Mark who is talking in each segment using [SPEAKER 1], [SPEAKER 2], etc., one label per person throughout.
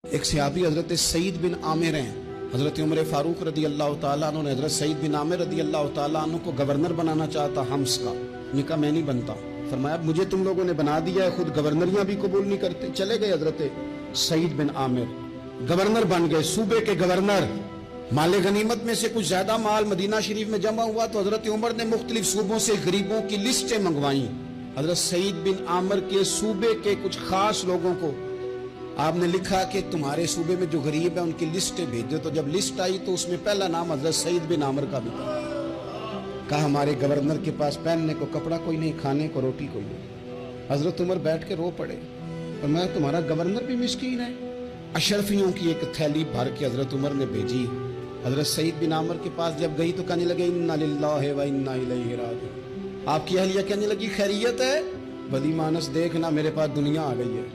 [SPEAKER 1] ایک صحابی حضرت سعید بن عامر ہیں، حضرت عمر فاروق رضی اللہ تعالیٰ عنہ نے حضرت سعید بن عامر رضی اللہ تعالیٰ عنہ کو گورنر بنانا چاہتا حمص کا. نے کہا میں نہیں بنتا. فرمایا مجھے تم لوگوں نے بنا دیا ہے، خود گورنریاں بھی قبول نہیں کرتے. چلے گئے حضرت سعید بن عامر، گورنر بن گئے، صوبے کے گورنر. مال غنیمت میں سے کچھ زیادہ مال مدینہ شریف میں جمع ہوا تو حضرت عمر نے مختلف صوبوں سے غریبوں کی لسٹیں منگوائیں. حضرت سعید بن عامر کے صوبے کے کچھ خاص لوگوں کو آپ نے لکھا کہ تمہارے صوبے میں جو غریب ہیں ان کی لسٹیں بھیجو. تو جب لسٹ آئی تو اس میں پہلا نام حضرت سعید بن عامر کا بھی تھا. کہا ہمارے گورنر کے پاس پہننے کو کپڑا کوئی نہیں، کھانے کو روٹی کوئی نہیں. حضرت عمر بیٹھ کے رو پڑے اور میں تمہارا گورنر بھی مسکین ہے. اشرفیوں کی ایک تھیلی بھر کے حضرت عمر نے بھیجی. حضرت سعید بن عامر کے پاس جب گئی تو کہنے لگے انا للہ و انا الیہ راجعون. آپ کی اہلیہ کہنے لگی خیریت ہے؟ بدی مانس دیکھنا میرے پاس دنیا آ گئی ہے،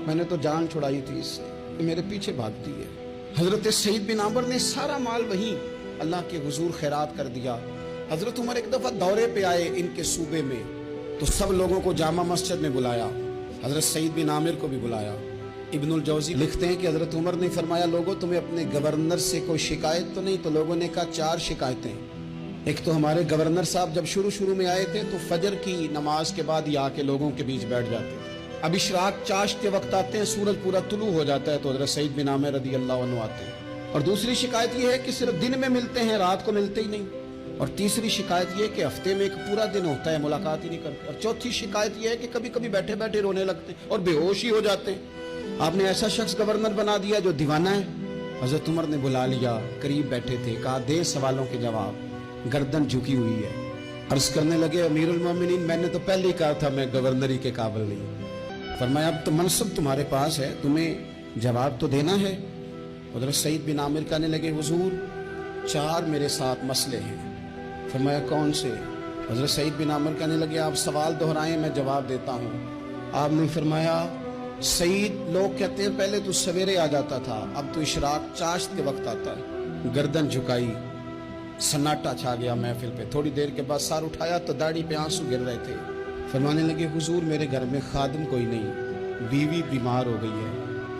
[SPEAKER 1] میں نے تو جان چھڑائی تھی اس سے، میرے پیچھے بھاگتی ہے. حضرت سعید بن عامر نے سارا مال وہیں اللہ کے حضور خیرات کر دیا. حضرت عمر ایک دفعہ دورے پہ آئے ان کے صوبے میں تو سب لوگوں کو جامع مسجد میں بلایا، حضرت سعید بن عامر کو بھی بلایا. ابن الجوزی لکھتے ہیں کہ حضرت عمر نے فرمایا لوگوں تمہیں اپنے گورنر سے کوئی شکایت تو نہیں؟ تو لوگوں نے کہا 4 شکایتیں. ایک تو ہمارے گورنر صاحب جب شروع میں آئے تھے تو فجر کی نماز کے بعد ہی آ کے لوگوں کے بیچ بیٹھ جاتے تھے. اب اشراق چاشت کے وقت آتے ہیں، سورج پورا طلوع ہو جاتا ہے تو حضرت سعید بن عامر رضی اللہ عنہ آتے ہیں. اور دوسری شکایت یہ ہے کہ صرف دن میں ملتے ہیں، رات کو ملتے ہی نہیں. اور تیسری شکایت یہ کہ ہفتے میں ایک پورا دن ہوتا ہے ملاقات ہی نہیں کرتے. اور چوتھی شکایت یہ ہے کہ کبھی کبھی بیٹھے بیٹھے رونے لگتے ہیں اور بے ہوش ہی ہو جاتے ہیں. آپ نے ایسا شخص گورنر بنا دیا جو دیوانہ ہے. حضرت عمر نے بلا لیا، قریب بیٹھے تھے، کہا دے سوالوں کے جواب. گردن جھکی ہوئی ہے. عرض کرنے لگے امیر المومنین میں نے تو پہلے ہی کہا تھا میں گورنری کے قابل نہیں. فرمایا اب تو منصب تمہارے پاس ہے، تمہیں جواب تو دینا ہے. حضرت سعید بن عامر کہنے لگے حضور 4 میرے ساتھ مسئلے ہیں. فرمایا کون سے؟ حضرت سعید بن عامر کہنے لگے آپ سوال دہرائیں میں جواب دیتا ہوں. آپ نے فرمایا سعید لوگ کہتے ہیں پہلے تو سویرے آ جاتا تھا، اب تو اشراق چاشت کے وقت آتا ہے. گردن جھکائی، سناٹا چھا گیا محفل پہ. تھوڑی دیر کے بعد سار اٹھایا تو داڑھی پہ آنسو گر رہے تھے. فرمانے لگے حضور میرے گھر میں خادم کوئی نہیں، بیوی بیمار ہو گئی ہے.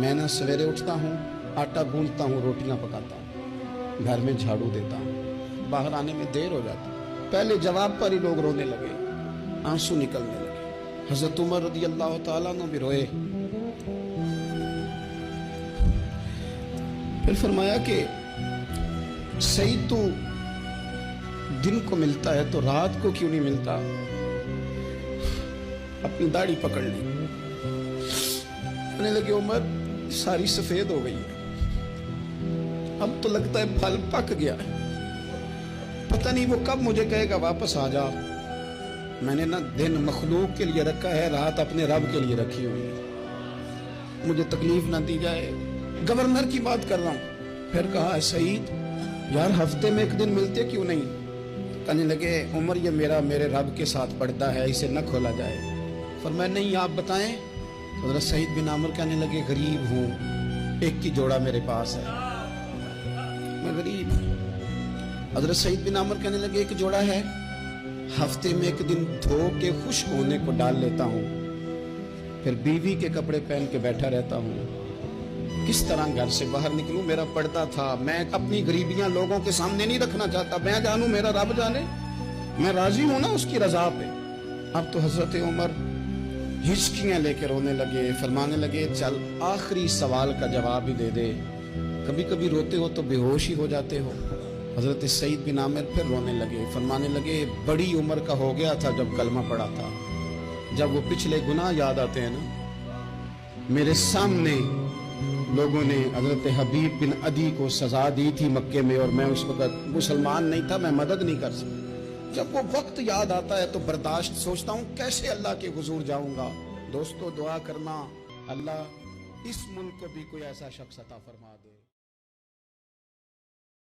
[SPEAKER 1] میں نہ سویرے اٹھتا ہوں، آٹا گوندتا ہوں، روٹیاں پکاتا ہوں، گھر میں جھاڑو دیتا ہوں، باہر آنے میں دیر ہو جاتی. پہلے جواب پر ہی لوگ رونے لگے، آنسو نکلنے لگے. حضرت عمر رضی اللہ تعالیٰ عنہ بھی روئے. پھر فرمایا کہ سعید تو دن کو ملتا ہے تو رات کو کیوں نہیں ملتا؟ اپنی داڑھی پکڑ لی. کہنے لگے عمر ساری سفید ہو گئی ہے، اب تو لگتا ہے پھل پک گیا ہے، پتہ نہیں وہ کب مجھے کہے گا واپس آ جا. میں نے نہ دن مخلوق کے لیے رکھا ہے، رات اپنے رب کے لیے رکھی ہوئی ہے، مجھے تکلیف نہ دی جائے. گورنر کی بات کر رہا ہوں. پھر کہا سعید یار ہفتے میں ایک دن ملتے کیوں نہیں؟ کہنے لگے عمر یہ میرے رب کے ساتھ پڑتا ہے، اسے نہ کھولا جائے. فرمایا نہیں آپ بتائیں. حضرت سعید بن عامر کہنے لگے غریب ہوں، ایک کی جوڑا میرے پاس ہے، میں غریب ہوں. حضرت سعید بن عامر کہنے لگے ایک جوڑا ہے، ہفتے میں ایک دن دھو کے خشک ہونے کو ڈال لیتا ہوں، پھر بیوی کے کپڑے پہن کے بیٹھا رہتا ہوں. کس طرح گھر سے باہر نکلوں؟ میرا پردہ تھا، میں اپنی غریبیاں لوگوں کے سامنے نہیں رکھنا چاہتا. میں جانوں میرا رب جانے، میں راضی ہوں نا اس کی رضا پہ. اب تو حضرت عمر ہچکیاں لے کے رونے لگے. فرمانے لگے چل آخری سوال کا جواب ہی دے دے، کبھی کبھی روتے ہو تو بے ہوش ہی ہو جاتے ہو. حضرت سعید بن عامر پھر رونے لگے. فرمانے لگے بڑی عمر کا ہو گیا تھا جب کلمہ پڑا تھا. جب وہ پچھلے گناہ یاد آتے ہیں نا، میرے سامنے لوگوں نے حضرت حبیب بن عدی کو سزا دی تھی مکے میں، اور میں اس وقت مسلمان نہیں تھا، میں مدد نہیں کر سکتا. جب وہ وقت یاد آتا ہے تو برداشت سوچتا ہوں کیسے اللہ کے حضور جاؤں گا. دوستو دعا کرنا اللہ اس ملک کو بھی کوئی ایسا شخص عطا فرما دے.